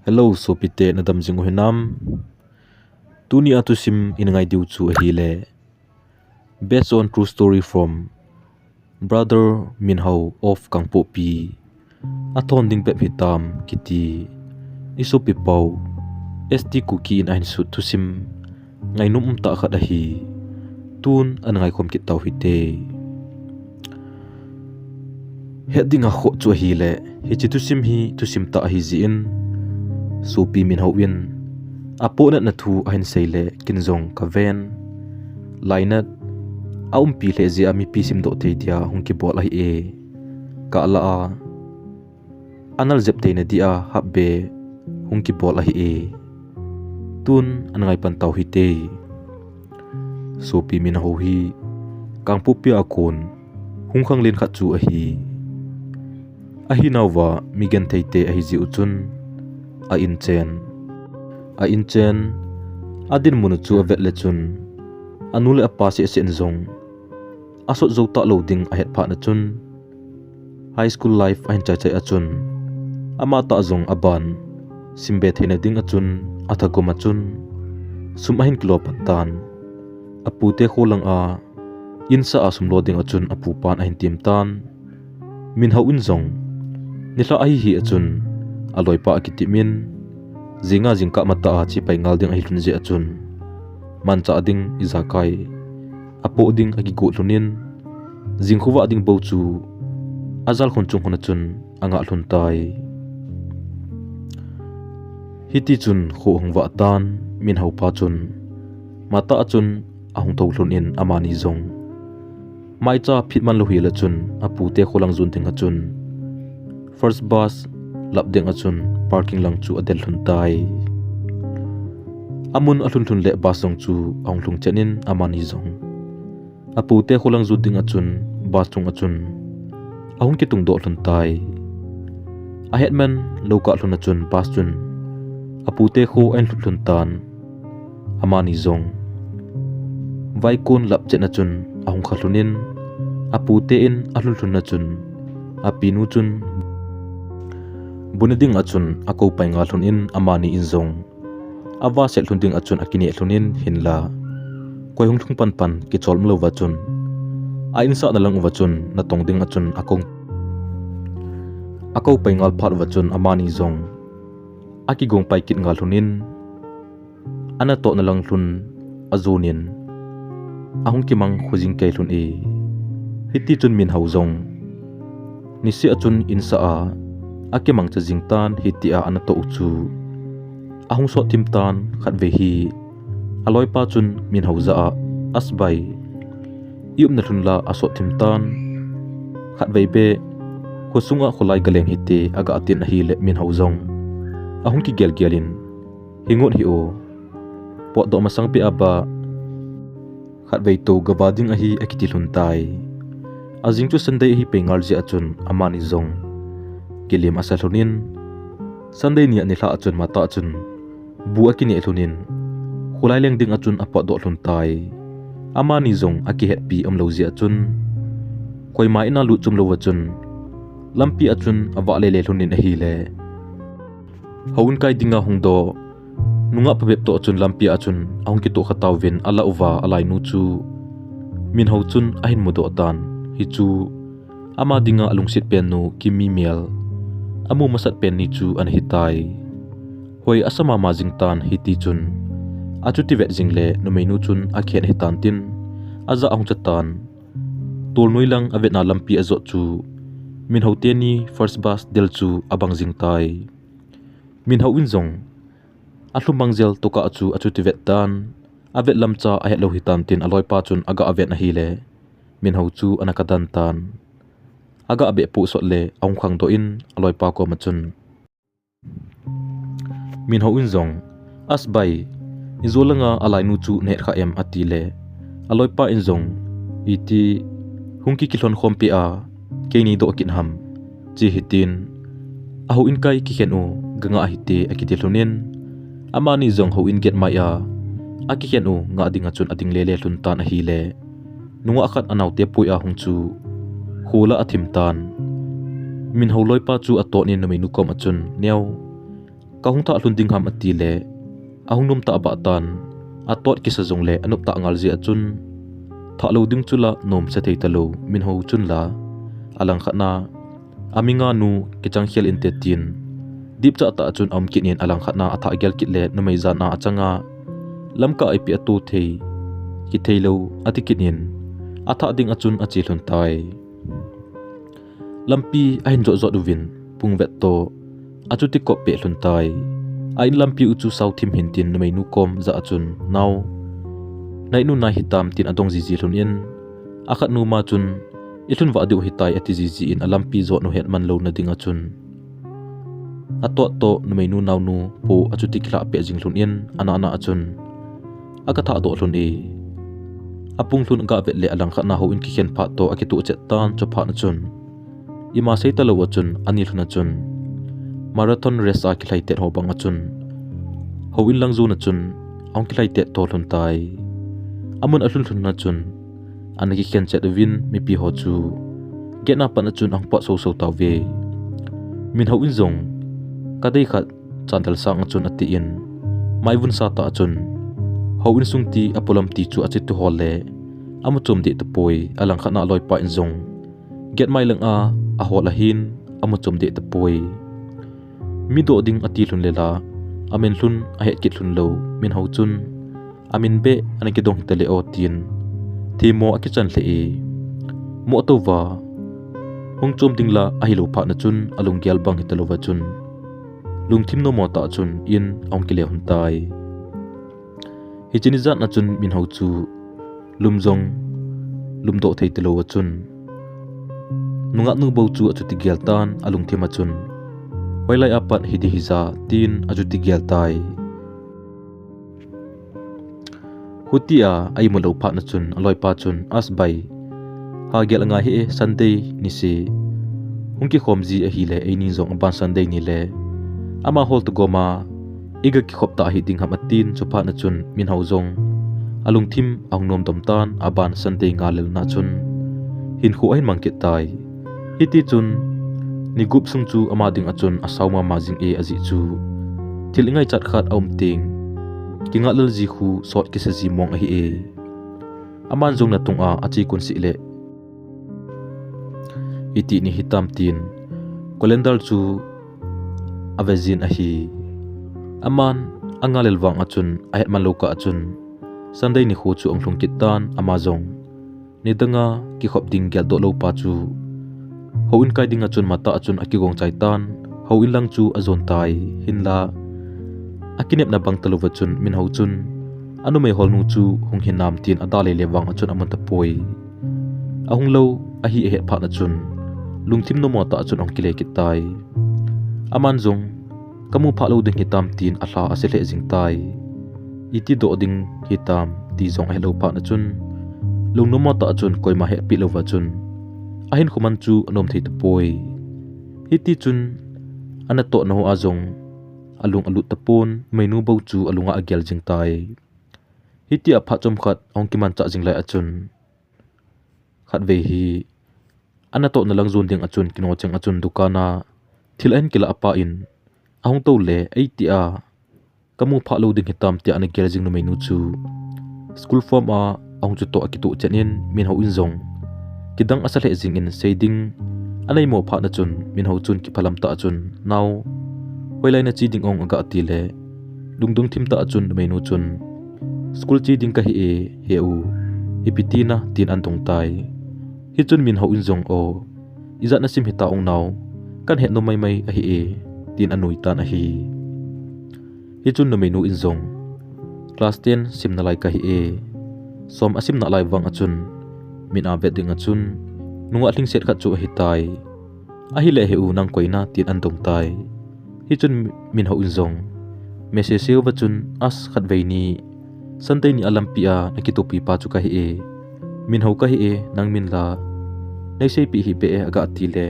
Hello, so pite na damjing uhinam. Tuni atusim inangai diu chu ahile. Based on true story from Brother Minhao of Kangpo Pi. Athon ding pep hitam kiti. Iso pipau. ST kuki in ain sut tusim. Ngai num ta khadahi. Tun anangai kom kit tau hite. Heading a kho chu ahile. Hichi tusim hi tusim ta ahi ziin. Supi Minhao win. Apo na thu kahinsei le kinzong ka ven lainat pi le zia mi pisim do te dia hungki bol ai e ka la a anal jep te na dia habbe hungki bol ai e tun anangai pan tau hi te Supi Minhao hi kang pupi akon hungkhang len khat chu ahi nawa migen teite ahi ji uchun a inchen adin munu chu avet le chun anule apa se sen zong asot zo ta loading a het pha na chun high school life ain chai achun ama ta zong aban simbe thena ding achun athagoma chun sumahin kilo pantan apute kholang a insa asum loading achun apu pan ain tim tan Minhao in zong nila ai hi achun aloi pa akitimin zinga jingka mata chi paingal ding ai lunje achun mancha ding izakai apo ding agi go lunin jingkhuwa ding bo chu azal khonchung hona chun anga hluntai hiti chun kho hongwa tan Minhao pa chun mata achun ahung tho hlun in amani zong mai cha phitman lo hi la chun apu te kholang zun ting achun first bus lapdeng achun parking lang chu adel hluntai amun ahlun le basong chu aunglung chenin amani zong apute kholang zuding achun basung achun ahun ki tung do hluntai a hetman loka hlun achun bas chun apute kho en hluntan amani zong vaikon lap chen achun ahung khalunin apute in ahlun achun apinu chun buniding achun ako painga hlun in amani inzong awa sel hlunding achun akini hlunin hinla koi hunglung pan ki cholm lo wachun a insa na lang wachun na tongding achun ako paingal phat wachun amani zong aki gong pai kit ngal hlunin ana to na lang hlun azunin ahung kimang khujing kai hlun e hiti chun Minhao zong nisi achun insa a akimang cha jingtan hitia anato uchu ahung so timtan khatve hi aloi pa chun Minhao za asbai yum na thunla aso timtan khatve be khosunga kholai galeng hite aga atin hi le Minhao zong ahung ki gelin hingot hi o po do masang pi aba khatve to gabading ahi akiti hluntai azing chu sandai hi pengal ji achun amani zong kilim asalunin Sunday ni anila achun mata achun bu akini elunin khulai leng ding achun apa do hluntai amani zong aki het pi amlozi achun koi mai na lu chum lo wachun lampi achun awa le hlunin a hi le haun kai dinga hungdo nunga pabep to achun lampi achun ahung ki to khataw vin ala uwa alai nu chu Minhao chun ahin mudo tan hi chu ama dinga alungsit pen nu kimi mel amu masat pen ni chu an hitai hoi asama ma jingtan hiti chun achuti vet jingle numeinu chun akhen hitan tin aza ahung chatan tol noilang avet na lampi azo chu Minhao te ni first bus del chu abang jingtai Minhao in zong ahlum bangjel toka achu achuti vet tan avet lamcha a het lo hitan tin aloi pa chun aga avet na hi le Minhao chu anakadan tan aga abe pu sot le aung khang do in aloi pa ko machun Minhao in zong asbai izolanga alai nu chu ne kha em atile aloi pa in zong iti hungki kilon khompi a keini do kin ham chi hitin ahu in kai ki khen u ganga hite akiti hlunin amani zong ho in get maya aki khen u nga dinga chun ading lele hlun tan a hi le nunga akhat anaw te pui a hung chu khula athim tan Minhao loi pa chu ato ni namei nu kom achun neu kahung ta hlun ding ham ati le ahung nom ta aba tan atot ki sajong le anup ta ngal ji achun tha lo ding chula nom se thei talo min ho chun la alang khatna aminga nu kichang khial in te tin dip cha ta achun am kin in alang khatna atha gel kit le numei za na achanga lamka ipi atu thei ki theilo ati kin in atha ding achun achi hlun tai lampi ahin jo jo uvin pung vet to achuti ko pe hlun tai ain lampi uchu sauthim hin tin numei nu kom za achun naw nainu na hitam tin adong ji hlun in akhat nu ma chun ilun wa deu hitai ati ji in alampi zo no het man lo na ding achun ato to numei nu naw nu po achuti khla pe jing hlun in ana ana achun akatha do hlun e apung hlun ga vet le alang kha na ho in ki khen pha to akitu chet tan cho pha na chun ima sei ta lo achun ani hlun achun marathon race a khilai te ho bang achun ho in lang zu na chun ong khilai te to hlun tai amun ahlun hlun na chun anaki khen chet win mi pi ho chu get na pa na chun ang pa so so taw ve min ho in zong ka dei khat chandal sang chun ati in mai vun sa ta chun ho in sung ti apolam ti chu achit tu hol le amu chom de te poi alang khana loi pa in zong get mai lang a hol a hin amu chom de te poi mi do ding ati hlun le la amen hlun a het kit hlun lo min ho chun amin be anaki dong tele o tin thimo akichan hle e mo to wa hong chom ding la a hilo pha na chun alung gyal bang hitalo wa chun lung thim no mo ta chun in ong kile hun tai hichini zat na chun min ho chu lumzong lumdo thei telo wa chun nunga nu bo chu achuti gyal tan alung thima chun wailai apat hidi hiza tin achuti gyal tai hutia ai mo lo pha na chun aloi pa chun asbai ha gel nga he sunday ni se hungki khomji a hi le ai ni zong ban sunday ni le ama hol to goma iga ki khop ta hi ding ham atin chu pha na chun min hau zong alung thim ang nom dom tan aban sunday nga lel na chun hin khu ai mangkit tai hiti chun ni gup sung chu ama ding achun asawma ma jing e aji chu thil ngai chat khat om ting kinga lal ji khu sot ki sa ji mong a hi e aman zong na tung a achi kun si le iti ni hitam tin calendar chu avezin a hi aman anga lelwang achun ahet man loka achun sunday ni khu chu onglung kitan amazong ni danga ki khop ding gyal do lo pa chu ho in kai ding achun mata achun akigong chaitan ho in lang chu azon tai hinla akinep na bang talova chun min ho chun anu mai hol nu chu hung hinam tin adale lewang achun amon ta poi ahung lo a hi he pha na chun lungthim no mo ta achun ong kile kitai aman zong kamu pha lo ding hitam tin ahla asele jing tai iti do ding hitam ti zong hello pha na chun lung no mo ta achun koima he pi lova chun ahin khuman chu anom thei ta poi hiti chun ana to no azong alung alut tapon menu bo chu alunga agel jing tai hiti apha chom khat ong kiman cha jing lai achun khat ve hi ana to na lang zon ding achun kino cheng achun dukana thil en kila apa in ahung to le ai a kamu pha lo ding hitam ti ana gel jing no menu chu school form a ahung chu to akitu chenin min ho in zong kidang asal he jing in seiding anai mo pha na chun min ho chun ki phalam ta chun now hoilai na chi ding ong aga ti le lungdung thim ta chun menu chun school chi ding ka hi e he u ipitina tin an tong tai hi chun min ho in zong o izat na sim hita ong naw kan he no mai mai a hi e tin anui tan a hi hi chun no menu in zong class 10 sim na lai ka hi e som asim na lai wang achun min a vet ding achun nunga thling set kha chu hi tai a hi le he u nang koina tin an tong tai hi chun min ho in zong message se wa chun as khat veini sunday ni alampia nakitopi pa chu ka hi e min ho ka hi e nang min la nei sei pi hi pe aga ti le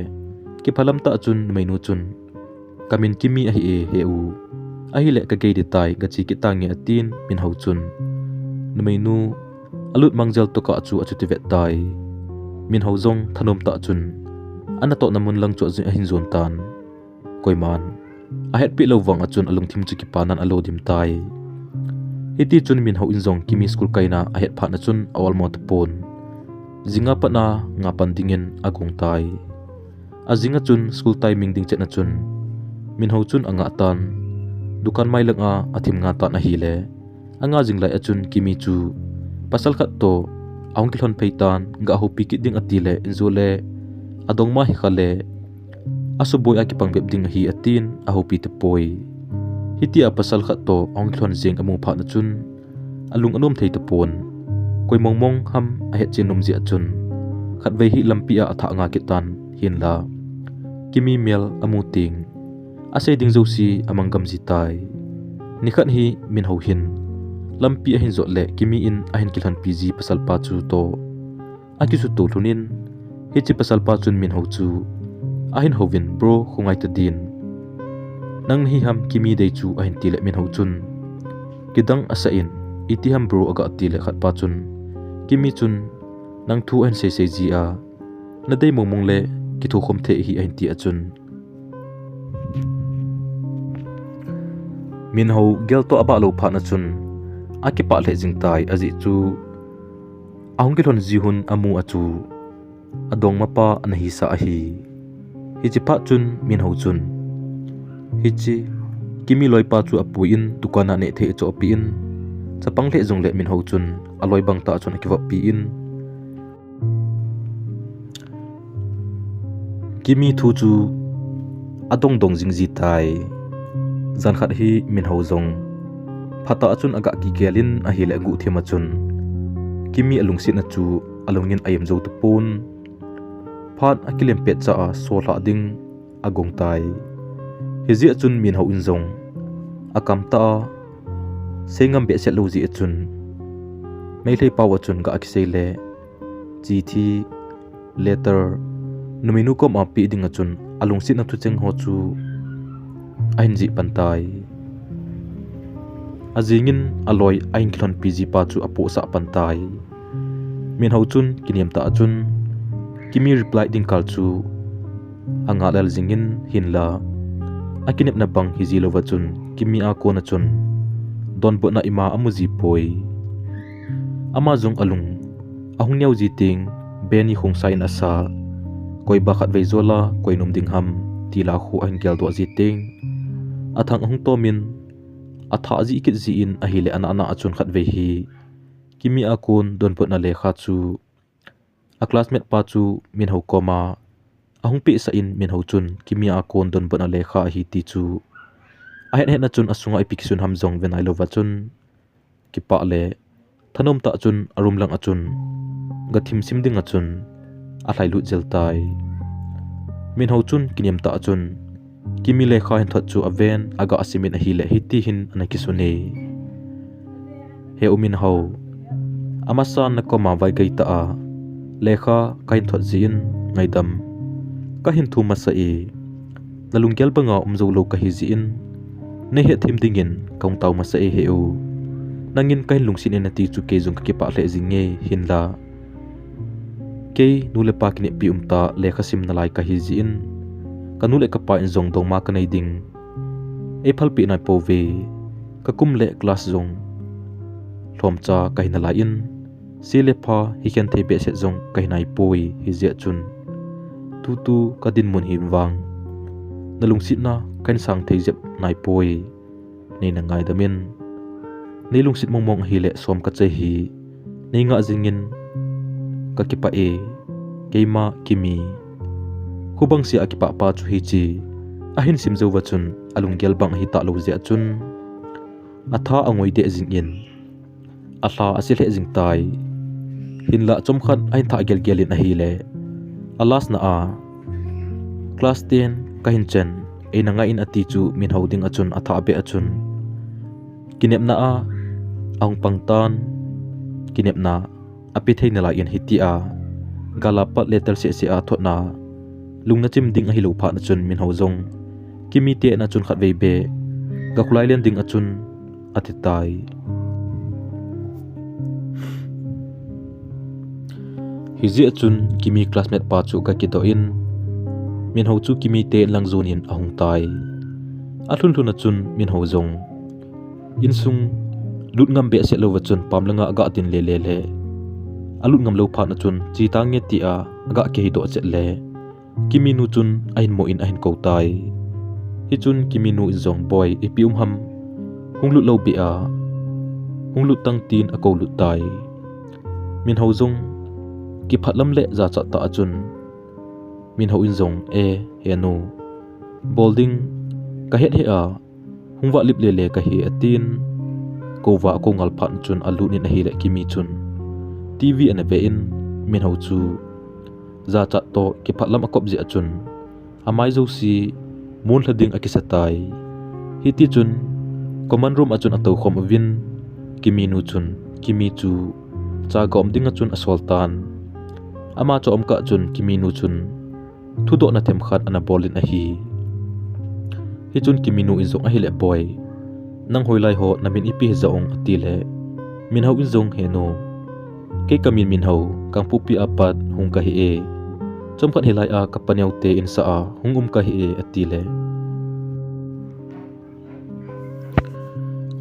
ki phalam ta chun meinu chun kamin kimi a hi e he u a hi le ka ge de tai ga chi ki tangi atin min ho chun meinu alut mangjal to ka chu achu ti vet tai min ho zong thanom ta chun ana to namun lang chu a hin zon tan koiman ahet pi lovang achun alung thim chu kipa nan alo dim tai hiti chun min ho injong kimi school kaina ahet pha na chun awal mo pon zinga pa na nga pandingen agung tai azinga chun school timing ding chet na chun min ho chun anga tan dukan mai langa athim nga ta na hi le anga jinglai achun kimi chu pasal khat to aung kilhon peitan ga ho pi ki ding atile inzole adongma hi khale asuboi akipang beb ding hi atin aho pi te poi hiti a pasal khat to aung kilhon jing amu pha na chun alung anom thei te pon koi mongmong ham a het chinum ji achun khat ve hi lampi a atha nga kitan hin la kimi mel amu ting ase ding josi amangam ji tai nikhat hi min ho hin lampi a hin zo le kimi in a hin kilhan pg pasal pa chu to akisu to thunin hi chi pasal pa chun min ho chu a hin hovin bro khungai ta din nang hi ham kimi dei chu a hin ti le min ho chun kidang asa in iti ham bro aga ti le khat pa chun kimi chun nang thu an se ji a na dei mong le ki thu khom the hi a hin ti a chun min ho gel to aba lo pha na chun akipa le jing tai aji chu ahung ki thon ji hun amu achu adong mapa anahi sa ahi hichi pa chun min ho chun hichi kimi loi pa chu apui in tukana ne the cho pi in chapang le jong le min ho chun aloi bang ta chun akiwa pi in kimi thu chu adong dong jing ji tai zan khat hi min ho zong phata achun aga ki gelin a hi le ngu thema chun kimi alung sin na chu alungin ayem zo tu pon phat akilem pet cha a sola ding agong tai hezi achun min ho in zong akam ta sengam be se lo ji achun mai le paw achun ga akisei le chi thi letter numinu kom a pi ding achun alung sin na thu cheng ho chu ain ji pantai azingin aloi ain klon pg pa chu apo sa pantai min ho chun kiniam ta achun kimi reply ding kal chu anga dal zingin hinla akinep na bang hizilo wachun kimi a ko na chun don bo na ima amuji poi ama jong alung ahung nyau ji ting beni khong sai na sa koi ba khat veizola koi num ding ham tila khu an gel do ji ting athang hung to min atha ji kit ji in ahile ana ana achun khat ve hi kimi akun don pot na lekha chu a classmate pa chu min ho koma ahung pi sa in min ho chun kimi akun don pot na lekha hi ti chu a het het na chun asunga ipiksun ham jong venai lo wa chun kipa le thanom ta chun arum lang achun gathim sim ding achun a hlailu jeltai min ho chun kiniam ta achun kimi lekha hin thot chu aven aga asimin hi le hiti hin anakisune he umin ho amasan na koma vai gai ta a lekha kain thot jin ngaidam ka hin thu masa e nalunggel banga umzo lo ka hi jin ne he thim dingin kaung taw masa e he u nangin kain lungsin en ti chu ke jong ka pa le jinge hinla ke nule pa kine pi umta lekha sim na lai ka hi jin kanule ka pa in zong dong ma kanai ding e phal pi nai po ve ka kum le class zong thom cha ka hin la in sile pha hi khen the be se zong ka hinai poi hi je chun tu tu ka din mun him wang nalung sit na kan sang thei jep nai poi Neina ngai damin nilung sit mong mong hi le som ka che hi nei nga jingin ka kipa e keima kimi hubang si akipa pa chu hi chi ahin simzo wa chun alunggel bang hi ta lo je chun atha angoi de jing in atha asil he jing tai hinla chom khan ain tha gel gelin a hi le alas na a class 10 kahin chen e na nga in ati chu min holding achun atha be achun kinep na a ang pangtan kinep na api theina la in hiti a galapa letter se se a thot na lungna chim ding a hi lo pha na chun min ho zong kimi te na chun khat ve be ga khulai len ding achun ati tai hizi achun kimi classmate pa chu ka ki do in min ho chu kimi te lang zon in ahung tai ahlun hlun achun min ho zong insung lut ngam be se lo wachun pamlanga aga tin le le le alut ngam lo pha na chun chi tang nge ti a aga ke hi do chet le kimi nu chun ahin mo in ahin ko tai hi chun kimi nu in zong boy ipium ham hung lut lo be a hung lut tang tin a ko lut tai min ho zong ki phatlam le za cha ta achun min ho in zong he no bolding ka het he a hungwa lip le le ka hi atin ko wa ko ngal phan chun alu ni na hi le kimi chun TV an ve in min ho chu za cha to ki phatlam akop ji achun amai zo si mun hlading akisatai hi ti chun command room achun ato khom win kimi nu chun kimi chu cha gom ding achun asoltan ama cho omka chun kimi nu chun thudo na them khat ana bolin a hi chun kimi nu in zong a hi le boy nang hoilai ho namin ipi zaong atile min ho in zong he no ke kamin min ho kang pupi apat hung ka hi e chom khat hilai a kapanyau te in sa a hungum ka hi e atile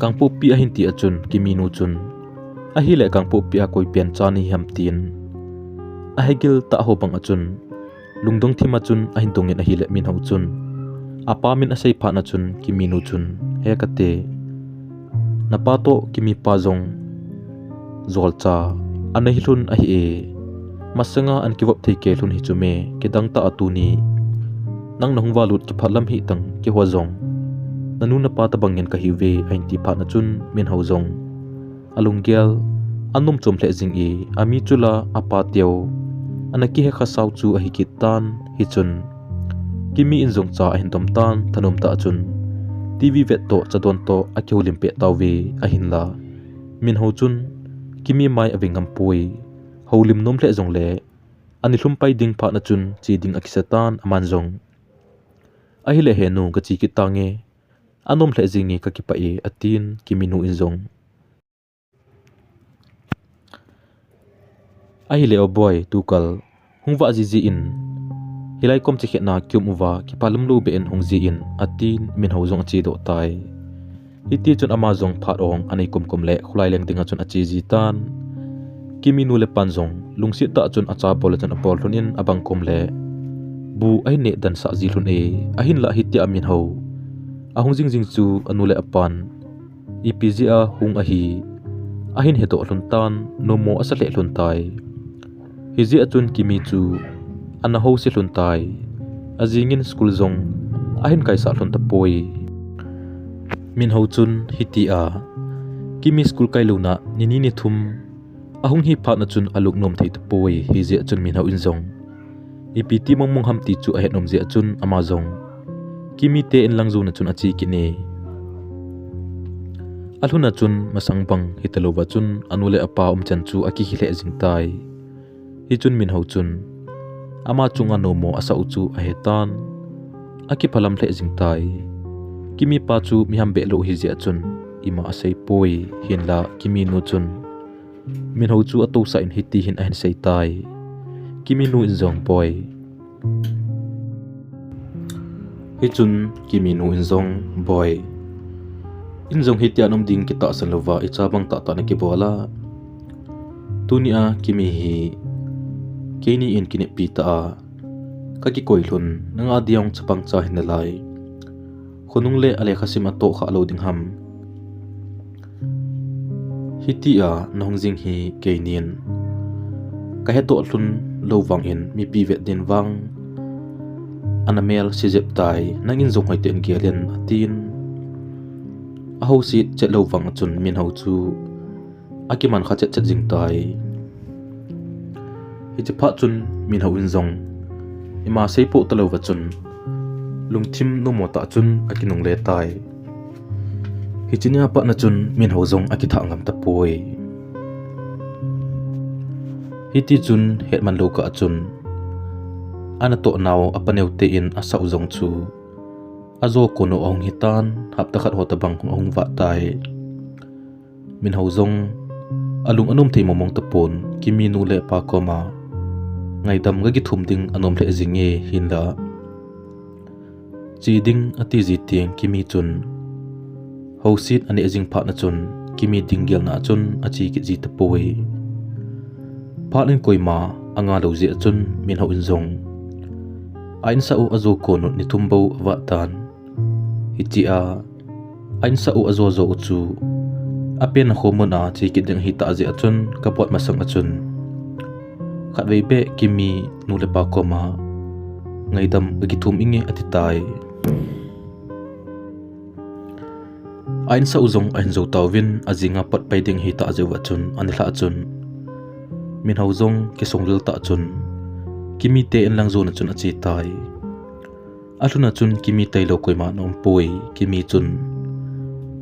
kang pupi a hin ti achun kimi nu chun a hi le kang pupi a koi pian chani ham tin a hegil ta ho bang achun lungdong thima chun a hin tongin a hi le min ho chun apa min a sei pha na chun kimi nu chun he ka te na pa to kimi pa zong zol cha anai hlun a hi e masanga an kiwap thei ke hlun hi chume kedang ta atuni nang nong walut ki phalam hi tang ki ho zong nanu na pa ta bangin ka hi ve ain ti pha na chun min ho zong alunggel anum chom hle jing e ami chula apa teo anaki he khasau chu a hi kitan hi chun kimi in zong cha ahin tom tan thanom ta chun TV vet to chadon to akeu limpe tawi ahin la min ho chun kimi mai avingam pui holim nom hle zong le ani hlum pai ding pha na chun chi ding akisatan aman zong a hi le he nu ka chi ki tange anom hle jingi ka ki pa e atin kimi nu in zong a hi le o boy tukal hungwa ji in hilai kom chi khetna kyum uwa ki palum lu be en hongji in atin min ho zong chi do tai hiti chun ama zong phat ong anei kum le khulai leng tinga chun achi ji tan kimi nu le pan zong lungsi ta chun acha bol chan apol thunin abang kom le bu ai ne dan sa ji hlun e ahin la hiti amin ho ahung jing jing chu anu le apan ipg a hung a hi ahin he do hlun tan no mo asa le hlun tai hiji achun kimi chu ana ho si hlun tai azingin school zong ahin kai sa hlun ta poi min ho chun hiti a kimi school kai luna nini ni thum ahung hi pha na chun aluk nom thei ta poi hi je chun min ho in zong ipti mong ham ti chu a het nom je chun ama zong kimi te en langzu na chun achi kine alhuna chun masang bang hitalowa chun anule apa chan chu aki hi le jing tai hi chun min ho chun ama chunga no mo asa uchu a hetan aki phalam hle jing tai kimi pa chu mi ham be lo hi je chun ima asei poi hin la kimi nu chun min ho chu ato sa in hiti hin ahin sei tai kimi nu in zong boy hi chun kimi nu in zong boy in zong hi tianom ding kita san lova icha bang ta ta na ki bola tunia kimi hi keni in kine pita a ka ki koi hlun nanga diong chapang cha hin lai khonung le ale khasim ato kha loading ham hitia nongjing hi keinin ka he to hlun lo wang in mi pi vet din wang anamel sijep tai nangin zong hoi ten gialen atin a ho si chet lo wang chun min ho chu akiman kha chet jing tai hi che pha chun min ho in zong ima sei po talo wa chun lungthim no mo ta chun akinung le tai hi chinya pa na chun min ho zong akitha ngam ta poi hi ti chun het man lo ka chun ana to naw apaneu te in asau zong chu azo kono ong hitan hap ta khat hota bang ong wa tai min ho zong alung anum thei momong ta pon kimi nu le pa koma ngai dam ga gi thum ding anom le jinge hinda Chi ding ati zi tiang kimi chun hosit ani ajing phat na chun kimi dinggel na chun achi ki ji tapoi phalin koima anga lo je chun min ho inzong ain sa u azo konut ni thumbo wa tan hitia ain sa u azo zo chu apen khomona chi ki ding hita je chun kapot masang achun khatwei be kimi nule pa koma ngaidam agi thum inge atitai ain sa uzong ain zo tawin azinga pat paiding hita ajewa chun anila chun min hauzong ke songlil ta chun kimi te en lang zo na chun achi tai aluna chun kimi tailo koima nom poi kimi chun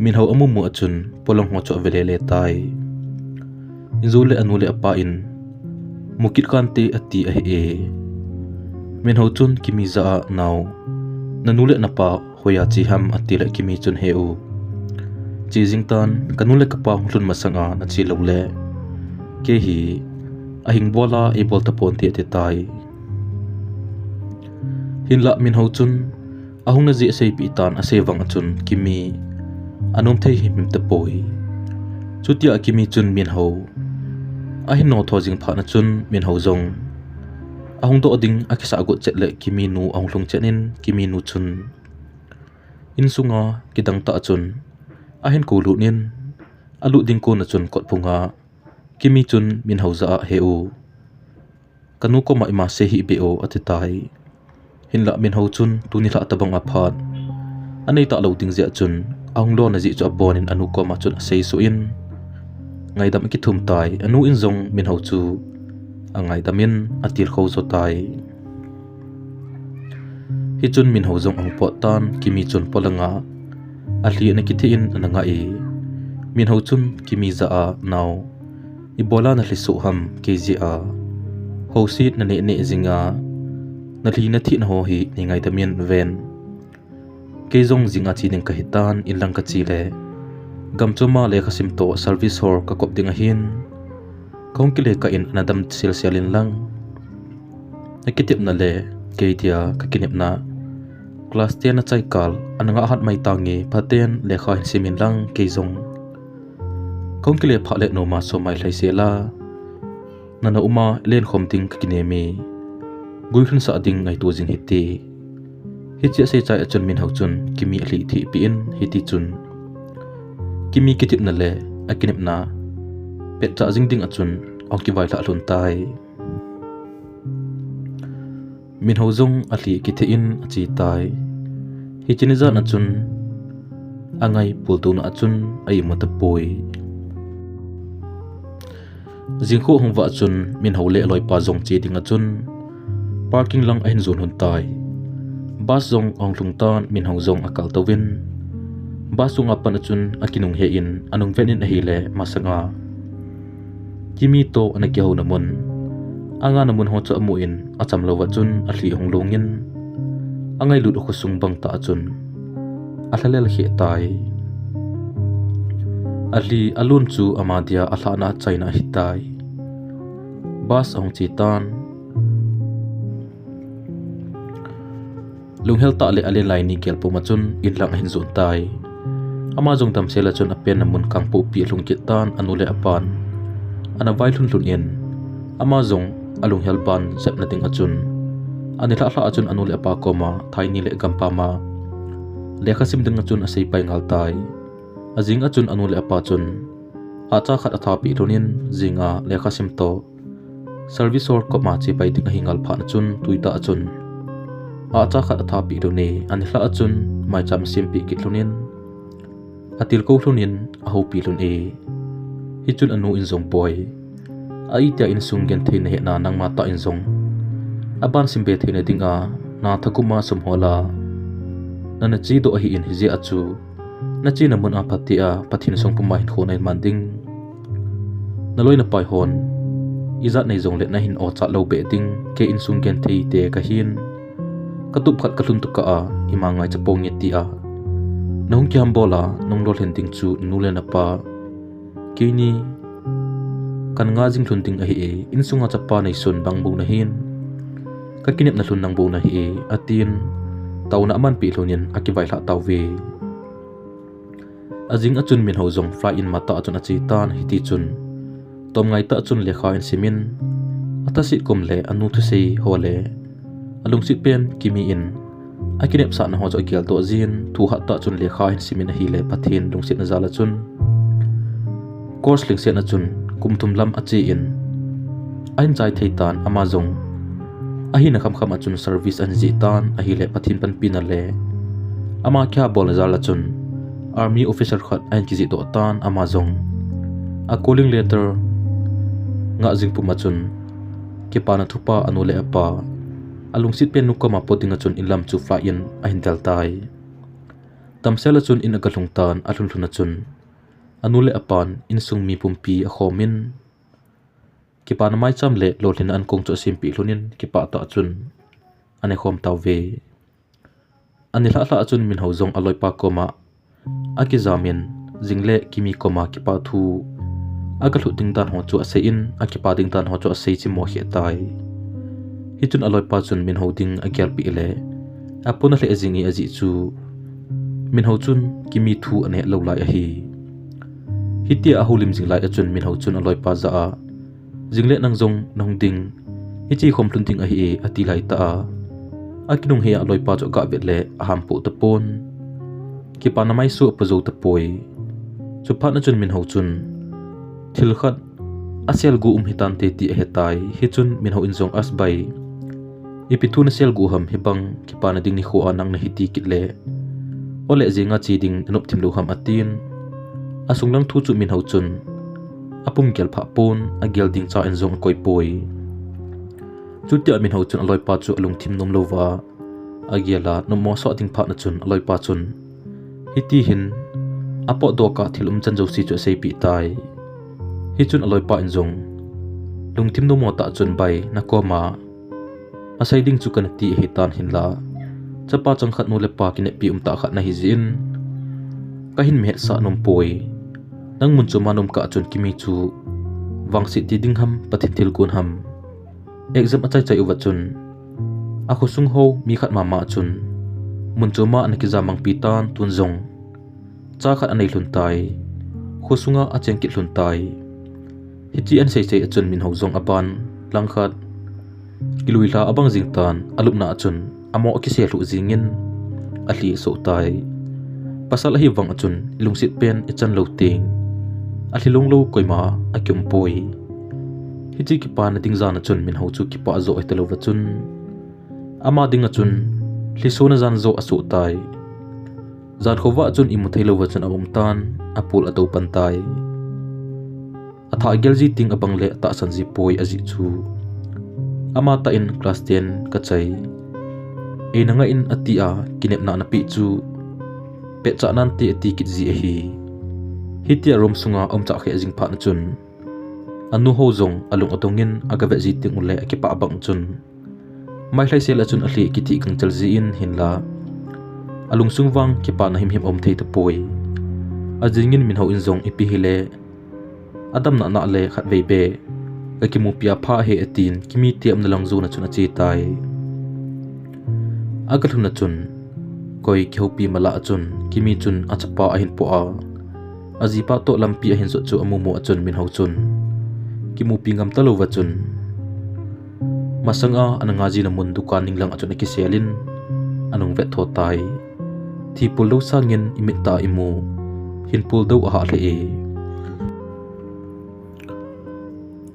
min hau amu mu achun polong ho cho velele tai inzule anule apa in mukit kante ati a e min hau chun kimi za naw nanule na pa hoya chi ham ati la kimi chun heu chi jingtan kanule kapa hlun masanga na chi lole ke hi ahing bola e bol tapon ti tai hinla min ho chun ahung na ji sei pi tan a sewang achun kimi anom thei him tapoi chutia kimi chun min ho ahin no thojing pha na chun min ho zong ahung do ding akisa go chetle kimi nu ahung hlung chenin kimi nu chun insunga kidang ta chun ahin ko lu nin alu ding ko na chun kot punga kimi chun min hauza heu kanu ko ma ima se hi beo atitai hinla min ho chun tuni la tabang aphat anei ta lo ding zia chun ang lo na ji chu abonin anu ko ma chun sei su in ngaidam ki thum tai anu in zong min ho chu angai damin atil kho zo tai hi chun min ho zong ang pot tan kimi chun polanga ali na kithin ananga e min ho chun kimi za a naw ibola na hlisu ham kja hosit na ne zinga na li na thi na ho hi ningai damin ven kejong zinga chi ning kahitan inlang ka chi le gamchoma le khasim to service hor ka kop ding a hin kongkile ka in anadam sel selin lang nakitip na le ketia ka kinip na class 10 na chai kal ananga hat mai tangi phaten lekha simin lang kejong kongkile phale no ma so mai laisela nana uma len khomting ka kinemi guikhun sa ding ngai to jing hiti hichi se chai achun min hauchun kimi ali thi pi in hiti chun kimi kitip na le akinip na pet cha jing ding achun ongki vai la lun tai min hozong ali kithe in achi tai hichiniza na chun angai pultu na achun ai mata poi jingkho hongwa chun min hole loi pa jong chi ding achun parking lang ahin zon hun tai bas zong onglung tan min hozong akal tawin basung apan achun akinung he in anung venin a hile masanga kimi to anakyaw namun anga namun ho cha mu in acham lawa chun ahli honglongin angai lut khosung bang ta chun ahlalel he tai ali alun chu amadia ahlana chaina hitai bas ong chitan lunghel ta le ale lai ni gel poma chun inlang hin zon tai ama jong tam sela chun apen namun kangpo pi lungkit tan anule apan ana vai thun thun in ama jong alunghel ban zep na ding achun anila hla achun anule apa koma thaini le gampa ma lekha sim ding achun asei pai ngal tai azing achun anule apa chun acha khat atha pi thunin zinga lekha sim to service or ko ma chi pai ding hingal pha chun tuita achun acha khat atha pi thuni anila achun mai cham sim pi ki thunin atil ko thunin aho pi thun e hichun anu in zong poi ai tia in sungen thein he na nang ma ta in zong aban simbe thein dinga na thakuma somhola nana chi do hi in hije achu na chi na mun a phatia pathin song pumai khonai manding naloi na pai hon izat nei zong le na hin o cha lo be ding ke in sungen thei te ka hin katup khat kathun tu ka a imangai chapong ni ti a nong kyam bola nong lo hending chu nule na pa kini kan nga jing thun ting a hi e in sunga chapa nei sun bang bu na hin ka kinep na thun nang bu na hi e atin tau na aman pi hlunin akiwai hla tau ve ajing achun min ho zong fly in mata achun achi tan hiti chun tom ngai ta chun lekha in simin atasi komle anu thu sei hole alung sit pen kimi in akinep sa na ho jo kial to zin thu ha ta chun lekha in simin hi le pathin lung sit na zala chun course ling se na chun kumthum lam achi in ain chai thei tan amazon ahi na kham achun service an ji tan ahi le pathin pan pin le ama kya bol zala chun army officer khat ain ki ji to tan amazon a calling letter nga jing puma chun kipa na thupa anu le apa alung sit pen nukama podinga chun inlam chu fly in a hindal tai tamsela chun in agalung tan alun thuna chun anu le apan in sung mi pumpi a khomin kipa na mai cham le lolhin an kong chu simpi hlunin kipa ta chun ane khom taw ve ani hla hla chun min ho zong aloi pa koma akizamin jingle kimi koma kipa thu agalu ting dan ho chu ase in akipa ding dan ho chu ase chi mo he tai hi chun aloi pa chun min ho ding agyal pi le apuna le jingi aji chu min ho chun kimi thu ane lo lai a hi hitia ahulim jinglai achun min ho chun aloi pa za a jingle nang zong nong ding ichi khom tlun ting a hi ati lai ta a akinung he aloi pa cho ga vet le aham pu ta pon ki pa na mai su pazo ta poi chu pha na chun min ho chun thil khat asel gu hitan te ti hetai hi chun min ho in zong as bai ipitu na sel gu ham hi bang ki pa na ding ni kho anang na hiti kit le ole jinga chi ding nop thim lu ham atin asung lang thu chu min ho chun apum gel pha pon a gel ding cha en zong koi poi chutia min ho chun aloi pa chu alung thim nom lova agiala no mo so ding pha na chun aloi pa chun hiti hin apo do ka thilum chan jo si chu sei pi tai hi chun aloi pa in zong lung thim no mo ta chun bai na ko ma asai ding chu kan ti hi tan hin la chapa chang khat no le pa ki ne pi ta khat na hi zin kahin me sa nom poi nang mun chu manom ka chun kimi chu wangsi ti ding ham pathin thil kun ham exam achai chai uwa chun a khosung ho mi khat mama chun mun chu ma an ki zamang pi tan tun zong cha khat anei hlun tai khosunga a cheng ki hlun tai hichi an sei sei achun min ho zong apan lang khat kilui la abang jing tan alup na achun amo ki se hlu jingin a hli so tai pasal hi wang achun ilungsit pen ichan lo ting a hlilong lo koima a kyum poi hichi ki pa na ding zan achun min ho chu ki pa zo etelo wachun ama ding achun hliso na zan zo asu tai zan khowa achun imu thailo wachun awum tan apul ato pantai atha gelji ting abang le ta sanji poi aji chu ama ta in class 10 ka chai e nanga in atia kinep na na pi chu pe cha nan ti ati kit ji hi hitia rom sunga om cha khe jing pha na chun anu ho zong alung atongin agawe ji ting ule ki pa bang chun mai hlai sel achun ahli ki ti kang chal ji in hin la alung sungwang ki pa na him him om thei ta poi ajingin min ho in zong ipi hile adam na na le khat ve be ka ki mu pia pha he atin kimi tiam na lang zo na chun achi tai agathun na chun koi kheupi mala achun kimi chun achapa a hin po a ajipa to lampi a hin so chu amu mo achun min ho chun kimu pingam talo wachun masanga ananga ji na mun dukan ninglang achun ki selin anung vet tho tai thi pul do sangin imita imu hin pul do a ha le e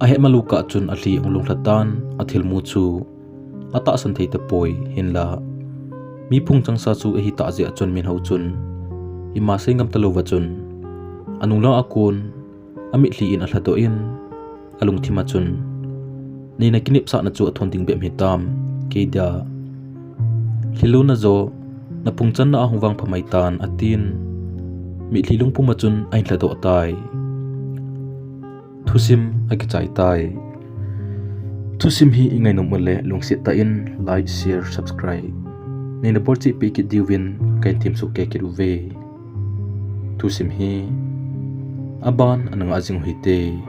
a he maluka chun a hli onglung hlatan a thil mu chu ata san thei ta poi hin la mi phung changsa chu hi ta je achun min ho chun ima sengam talo wachun anungla akon ami hli in a hlado in alung thima chun Neina kinip sa na chu athon ding bem hitam keida hlilu na zo na pungchan na ahwang phamai tan atin mi thlilung puma chun ain hlado tai thusim agi chai tai thusim hi ingai nom le lungsi ta in like share subscribe Neina porchi pe ki diwin kai tim su ke ki ruve thusim hi aban ananga ajing hoite